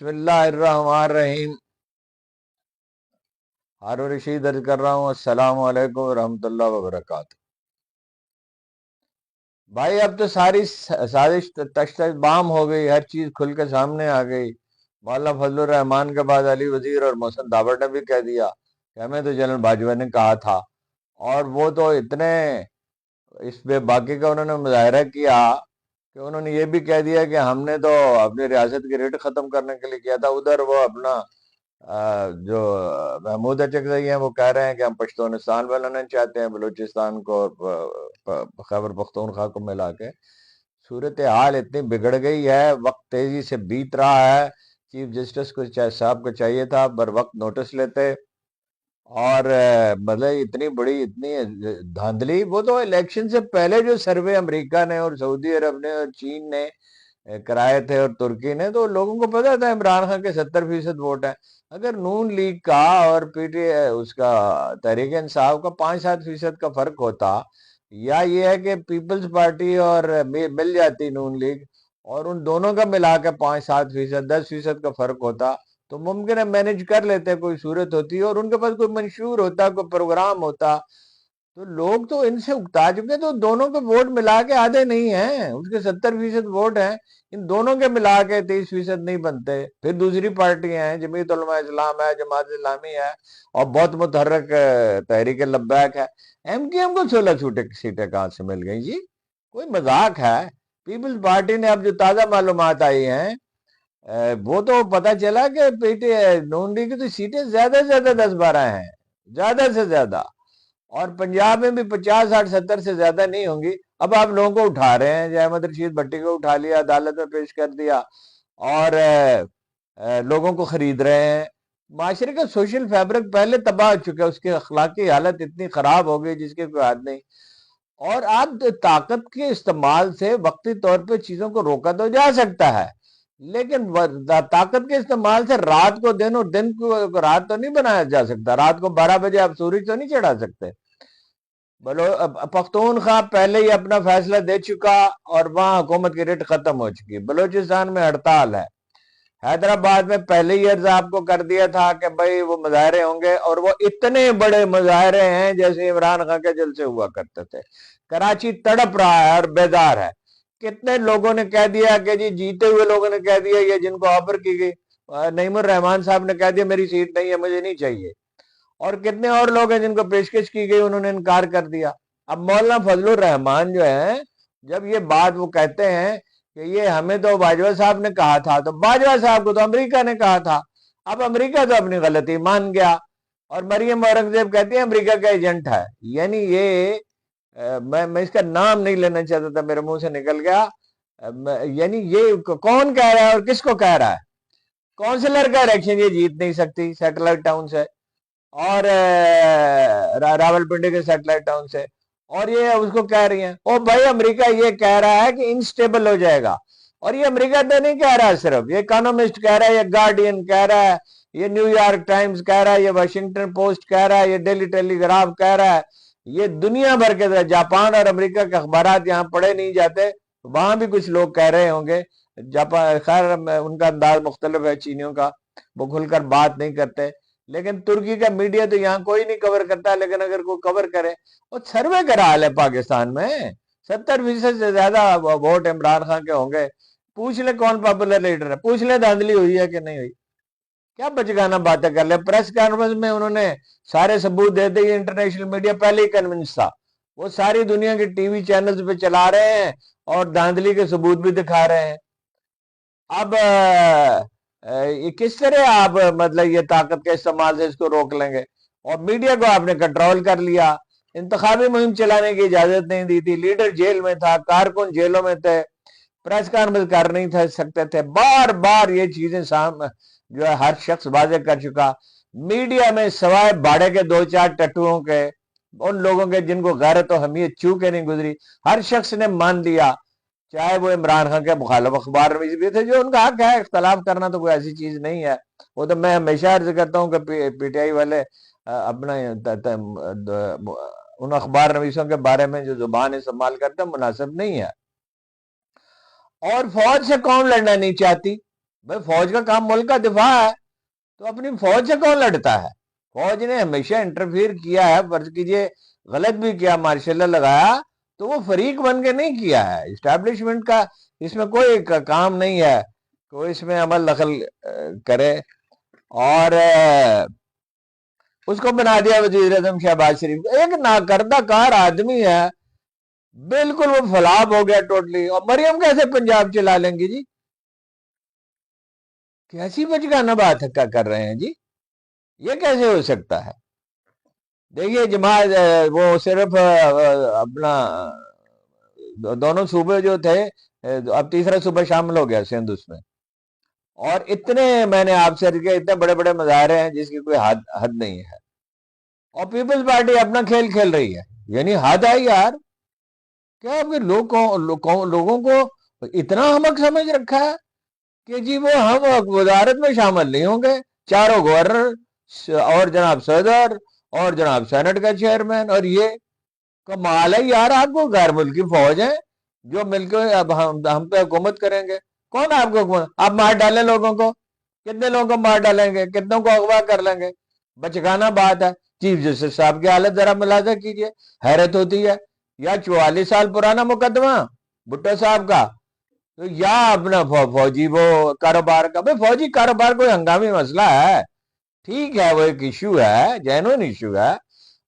بسم اللہ الرحمن الرحیم۔ ہارون رشید درج کر رہا ہوں۔ السلام علیکم ورحمۃ اللہ وبرکاتہ۔ بھائی اب تو ساری سازش تشت بام ہو گئی، ہر چیز کھل کے سامنے آ گئی۔ مولانا فضل الرحمان کے بعد علی وزیر اور محسن داوڑ نے بھی کہہ دیا کہ ہمیں تو جنرل باجوہ نے کہا تھا، اور وہ تو اتنے اس پہ باقی کا انہوں نے مظاہرہ کیا کہ انہوں نے یہ بھی کہہ دیا کہ ہم نے تو اپنی ریاست کی ریٹ ختم کرنے کے لیے کیا تھا۔ ادھر وہ اپنا جو محمود اچکزئی ہیں وہ کہہ رہے ہیں کہ ہم پشتونستان بنانا چاہتے ہیں، بلوچستان کو خیبر پختونخوا کو ملا کے۔ صورتحال اتنی بگڑ گئی ہے، وقت تیزی سے بیت رہا ہے۔ چیف جسٹس کو صاحب کو چاہیے تھا بر وقت نوٹس لیتے، اور مطلب اتنی بڑی اتنی دھاندلی۔ وہ تو الیکشن سے پہلے جو سروے امریکہ نے اور سعودی عرب نے اور چین نے کرائے تھے اور ترکی نے، تو لوگوں کو پتا تھا عمران خان کے 70% ووٹ ہیں۔ اگر نون لیگ کا اور پی ٹی اس کا تحریک انصاف کا 5-7% کا فرق ہوتا، یا یہ ہے کہ پیپلز پارٹی اور مل جاتی نون لیگ اور ان دونوں کا ملا کے 5-7%، 10% کا فرق ہوتا، تو ممکن ہے مینج کر لیتے، کوئی صورت ہوتی، اور ان کے پاس کوئی منشور ہوتا، کوئی پروگرام ہوتا۔ تو لوگ تو ان سے اکتا چکے، تو دونوں کے ووٹ ملا کے آدھے نہیں ہیں، اس کے 70% ووٹ ہیں، ان دونوں کے ملا کے 30% نہیں بنتے۔ پھر دوسری پارٹیاں ہیں، جمعیت علماء اسلام ہے، جماعت اسلامی ہے، اور بہت متحرک تحریک لبیک ہے۔ ایم کیو ایم کو 16 سیٹیں کہاں سے مل گئی جی؟ کوئی مذاق ہے؟ پیپلز پارٹی نے اب جو تازہ معلومات آئی ہیں، وہ تو پتا چلا کہ نون لیگ کی تو سیٹیں زیادہ سے زیادہ 10-12 ہیں، زیادہ سے زیادہ، اور پنجاب میں بھی 50-60-70 سے زیادہ نہیں ہوں گی۔ اب آپ لوگوں کو اٹھا رہے ہیں، جے احمد رشید بھٹی کو اٹھا لیا، عدالت میں پیش کر دیا، اور لوگوں کو خرید رہے ہیں۔ معاشرے کا سوشل فیبرک پہلے تباہ ہو چکا ہے، اس کی اخلاقی حالت اتنی خراب ہو گئی جس کے کوئی حد نہیں۔ اور آپ طاقت کے استعمال سے وقتی طور پہ چیزوں کو روکا تو جا سکتا ہے، لیکن طاقت کے استعمال سے رات کو دن اور دن کو رات تو نہیں بنایا جا سکتا۔ رات کو 12 بجے آپ سورج تو نہیں چڑھا سکتے۔ پختونخوا پہلے ہی اپنا فیصلہ دے چکا، اور وہاں حکومت کی ریٹ ختم ہو چکی۔ بلوچستان میں ہڑتال ہے۔ حیدرآباد میں پہلے ہی عرض آپ کو کر دیا تھا کہ بھئی وہ مظاہرے ہوں گے، اور وہ اتنے بڑے مظاہرے ہیں جیسے عمران خان کے جلسے ہوا کرتے تھے۔ کراچی تڑپ رہا ہے اور بیدار ہے۔ کتنے لوگوں نے کہہ دیا کہ جی، جیتے ہوئے لوگوں نے کہہ دیا، یہ جن کو آفر کی گئی، نعیم الرحمان صاحب نے کہہ دیا میری سیٹ نہیں ہے، مجھے نہیں چاہیے، اور کتنے اور لوگ ہیں جن کو پیشکش کی گئی، انہوں نے انکار کر دیا۔ اب مولانا فضل الرحمان جو ہیں، جب یہ بات وہ کہتے ہیں کہ یہ ہمیں تو باجوہ صاحب نے کہا تھا، تو باجوہ صاحب کو تو امریکہ نے کہا تھا۔ اب امریکہ تو اپنی غلطی مان گیا، اور مریم اورنگزیب کہتی ہے امریکہ کا ایجنٹ ہے۔ یعنی یہ میں اس کا نام نہیں لینا چاہتا تھا، میرے منہ سے نکل گیا۔ یعنی یہ کون کہہ رہا ہے اور کس کو کہہ رہا ہے؟ کونسلر کا الیکشن یہ جیت نہیں سکتی سیٹلائٹ ٹاؤن سے، اور راول پنڈی کے سیٹلائٹ ٹاؤن سے، اور یہ اس کو کہہ رہی ہیں او بھائی امریکہ یہ کہہ رہا ہے کہ انسٹیبل ہو جائے گا۔ اور یہ امریکہ تو نہیں کہہ رہا، صرف یہ اکانومسٹ کہہ رہا ہے، یہ گارڈین کہہ رہا ہے، یہ نیو یارک ٹائمز کہہ رہا ہے، یہ واشنگٹن پوسٹ کہہ رہا ہے، یہ ڈیلی ٹیلی گراف کہہ رہا ہے، یہ دنیا بھر کے جاپان اور امریکہ کے اخبارات یہاں پڑھے نہیں جاتے، وہاں بھی کچھ لوگ کہہ رہے ہوں گے۔ جاپان خیر ان کا انداز مختلف ہے چینیوں کا، وہ کھل کر بات نہیں کرتے، لیکن ترکی کا میڈیا تو یہاں کوئی نہیں کور کرتا، لیکن اگر کوئی کور کرے، اور سروے کرا حال ہے پاکستان میں 70% سے زیادہ ووٹ عمران خان کے ہوں گے۔ پوچھ لیں کون پاپولر لیڈر ہے، پوچھ لیں دھاندلی ہوئی ہے کہ نہیں ہوئی۔ کیا بچگانا باتیں کر لیں؟ پریس کانفرنس میں انہوں نے سارے ثبوت دے دی، انٹرنیشنل میڈیا پہلے ہی کنونس تھا، وہ ساری دنیا کے ٹی وی چینلز پہ چلا رہے ہیں اور دھاندلی کے ثبوت بھی دکھا رہے ہیں۔ اب یہ کس طرح آپ مطلب یہ طاقت کے استعمال سے اس کو روک لیں گے؟ اور میڈیا کو آپ نے کنٹرول کر لیا، انتخابی مہم چلانے کی اجازت نہیں دی تھی، لیڈر جیل میں تھا، کارکن جیلوں میں تھے، پریس کانفرنس کر نہیں تھے سکتے تھے، بار بار یہ چیزیں جو ہے ہر شخص واضح کر چکا۔ میڈیا میں سوائے باڑے کے 2-4 ٹٹوؤں کے، ان لوگوں کے جن کو غیرت و حمیت چھو کے نہیں گزری، ہر شخص نے مان لیا، چاہے وہ عمران خان کے مخالف اخبار بھی تھے، جو ان کا حق ہے، اختلاف کرنا تو کوئی ایسی چیز نہیں ہے۔ وہ تو میں ہمیشہ عرض کرتا ہوں کہ پی ٹی آئی والے اپنا ان اخبار نویسوں کے بارے میں جو زبان استعمال کرتے ہیں مناسب نہیں ہے۔ اور فوج سے قوم لڑنا نہیں چاہتی، بھائی فوج کا کام ملک کا دفاع ہے، تو اپنی فوج سے کون لڑتا ہے؟ فوج نے ہمیشہ انٹرفیئر کیا ہے، فرض کیجئے غلط بھی کیا، مارشل لا لگایا، تو وہ فریق بن کے نہیں کیا ہے، اسٹیبلشمنٹ کا اس میں کوئی کام نہیں ہے، کوئی اس میں عمل دخل کرے، اور اس کو بنا دیا وزیر اعظم شہباز شریف، ایک ناکردہ کار آدمی ہے، بالکل وہ فلاب ہو گیا ٹوٹلی، اور مریم کیسے پنجاب چلا لیں گی جی؟ کیسی بچگانہ بات کر رہے ہیں جی، یہ کیسے ہو سکتا ہے؟ دیکھیے جماعت وہ صرف اپنا دونوں صوبے جو تھے، اب تیسرا صوبہ شامل ہو گیا سندھ اس میں، اور اتنے میں نے آپ سے اتنے بڑے بڑے مظاہرے ہیں جس کی کوئی حد نہیں ہے، اور پیپلز پارٹی اپنا کھیل کھیل رہی ہے، یعنی حد ہے یار، کیا آپ کے لوگوں کو اتنا حمق سمجھ رکھا ہے کہ جی وہ ہم وزارت میں شامل نہیں ہوں گے، چاروں گورنر اور جناب صدر اور جناب سینٹ کا چیئرمین، اور یہ کمال ہے یار، آپ کو غیر ملکی فوج ہے جو مل کے اب ہم پہ حکومت کریں گے، کون آپ کو حکومت؟ آپ مار ڈالیں لوگوں کو، کتنے لوگوں کو مار ڈالیں گے، کتنوں کو اغوا کر لیں گے؟ بچگانہ بات ہے۔ چیف جسٹس صاحب کی حالت ذرا ملاحظہ کیجئے، حیرت ہوتی ہے، یا 44 سال پرانا مقدمہ بھٹو صاحب کا، تو یا اپنا فوجی وہ کاروبار کا، بھئی فوجی کاروبار کوئی ہنگامی مسئلہ ہے، ٹھیک ہے، وہ ایک ایشو ہے، جینوئن ایشو ہے،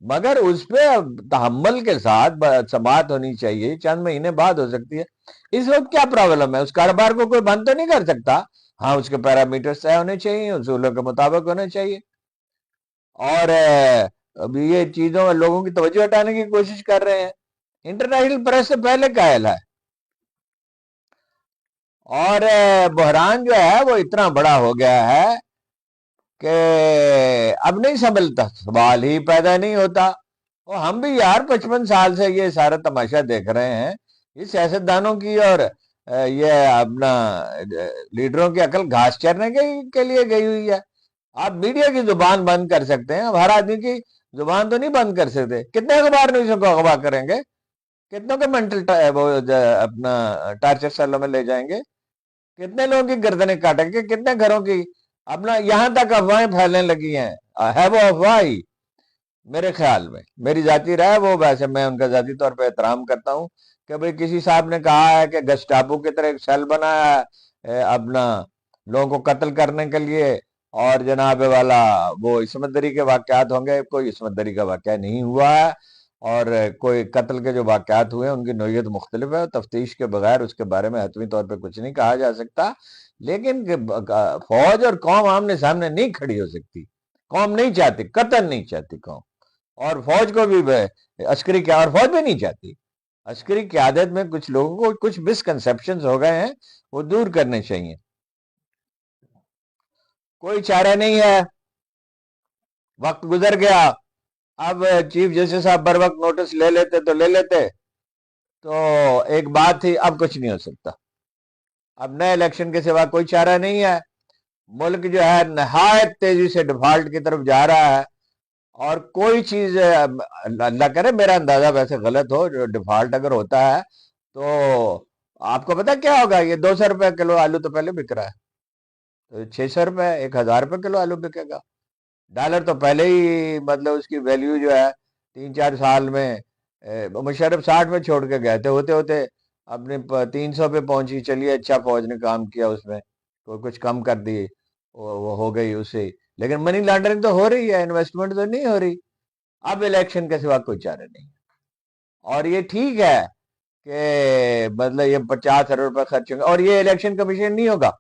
مگر اس پہ تحمل کے ساتھ سماعت ہونی چاہیے، چند مہینے بعد ہو سکتی ہے۔ اس وقت کیا پرابلم ہے؟ اس کاروبار کو کوئی بند تو نہیں کر سکتا، ہاں اس کے پیرامیٹر طے ہونے چاہیے، اصولوں کے مطابق ہونے چاہیے، اور اب یہ چیزوں لوگوں کی توجہ ہٹانے کی کوشش کر رہے ہیں، انٹرنیشنل پریس سے پہلے قائل ہے، اور بحران جو ہے وہ اتنا بڑا ہو گیا ہے کہ اب نہیں سنبھلتا، سوال ہی پیدا نہیں ہوتا، اور ہم بھی یار 55 سال سے یہ سارا تماشا دیکھ رہے ہیں، یہ سیاستدانوں کی اور یہ اپنا لیڈروں کی عقل گھاس چرنے کے لیے گئی ہوئی ہے۔ آپ میڈیا کی زبان بند کر سکتے ہیں، اب ہر آدمی کی زبان تو نہیں بند کر سکتے، کتنے اخبار نویسوں کو اغوا کریں گے، کتنوں کے منٹل اپنا ٹارچر سیلوں میں لے جائیں گے، کتنے لوگوں کی گردنیں کاٹیں گے، کتنے گھروں کی، اپنا یہاں تک افواہیں پھیلنے لگی ہیں، ہے وہ افواہ، میرے خیال میں، میری ذاتی رائے، وہ ویسے میں ان کا ذاتی طور پہ احترام کرتا ہوں کہ بھئی کسی صاحب نے کہا ہے کہ گسٹاپو کی طرح ایک سیل بنایا ہے اپنا لوگوں کو قتل کرنے کے لیے، اور جناب والا وہ عصمت دری کے واقعات ہوں گے، کوئی عصمت دری کا واقعہ نہیں ہوا ہے، اور کوئی قتل کے جو واقعات ہوئے ہیں ان کی نوعیت مختلف ہے، تفتیش کے بغیر اس کے بارے میں حتمی طور پہ کچھ نہیں کہا جا سکتا، لیکن فوج اور قوم آمنے سامنے نہیں کھڑی ہو سکتی، قوم نہیں چاہتی، قطعاً نہیں چاہتی قوم، اور فوج کو بھی عسکری کیا، اور فوج بھی نہیں چاہتی، عسکری قیادت میں کچھ لوگوں کو کچھ مسکنسپشنز ہو گئے ہیں، وہ دور کرنے چاہیے، کوئی چارہ نہیں ہے، وقت گزر گیا، اب چیف جسٹس صاحب بر وقت نوٹس لے لیتے تو لے لیتے، تو ایک بات تھی، اب کچھ نہیں ہو سکتا، اب نئے الیکشن کے سوا کوئی چارہ نہیں ہے، ملک جو ہے نہایت تیزی سے ڈیفالٹ کی طرف جا رہا ہے، اور کوئی چیز اللہ کرے میرا اندازہ ویسے غلط ہو، جو ڈیفالٹ اگر ہوتا ہے تو آپ کو پتا کیا ہوگا، یہ 200 روپے کلو آلو تو پہلے بک رہا ہے، تو 600 روپے 1000 روپے کلو آلو بکے گا، ڈالر تو پہلے ہی مطلب اس کی ویلیو جو ہے 3-4 سال میں مشرف 60 میں چھوڑ کے گئے تھے، ہوتے ہوتے اپنے 300 پہ پہنچی، چلیے اچھا فوج نے کام کیا، اس میں کچھ کم کر دی، وہ ہو گئی اسے، لیکن منی لانڈرنگ تو ہو رہی ہے، انویسٹمنٹ تو نہیں ہو رہی، اب الیکشن کے سوا کوئی چارہ نہیں، اور یہ ٹھیک ہے کہ مطلب یہ 50 ارب روپے خرچ ہوں گے، اور یہ الیکشن کمیشن نہیں ہوگا،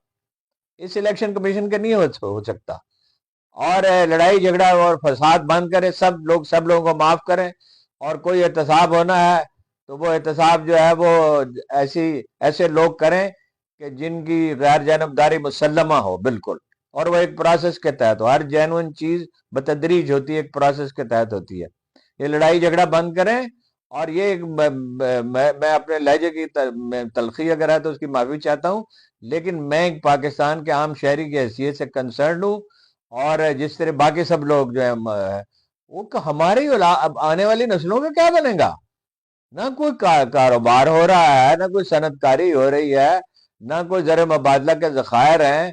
اس الیکشن کمیشن کا نہیں ہو سکتا، اور لڑائی جھگڑا اور فساد بند کرے، سب لوگوں کو معاف کریں، اور کوئی احتساب ہونا ہے تو وہ احتساب جو ہے وہ ایسے لوگ کریں کہ جن کی غیر جانبداری مسلمہ ہو بالکل، اور وہ ایک پروسیس کے تحت ہو، ہر جینوئن چیز بتدریج ہوتی ہے، ایک پروسیس کے تحت ہوتی ہے، یہ لڑائی جھگڑا بند کریں، اور یہ میں اپنے لہجے کی تلخی اگر ہے تو اس کی معافی چاہتا ہوں، لیکن میں ایک پاکستان کے عام شہری کی حیثیت سے کنسرنڈ ہوں، اور جس طرح باقی سب لوگ جو ہیں وہ ہماری آنے والی نسلوں کا کیا بنے گا؟ نہ کوئی کاروبار ہو رہا ہے، نہ کوئی صنعت کاری ہو رہی ہے، نہ کوئی زر مبادلہ کے ذخائر ہیں،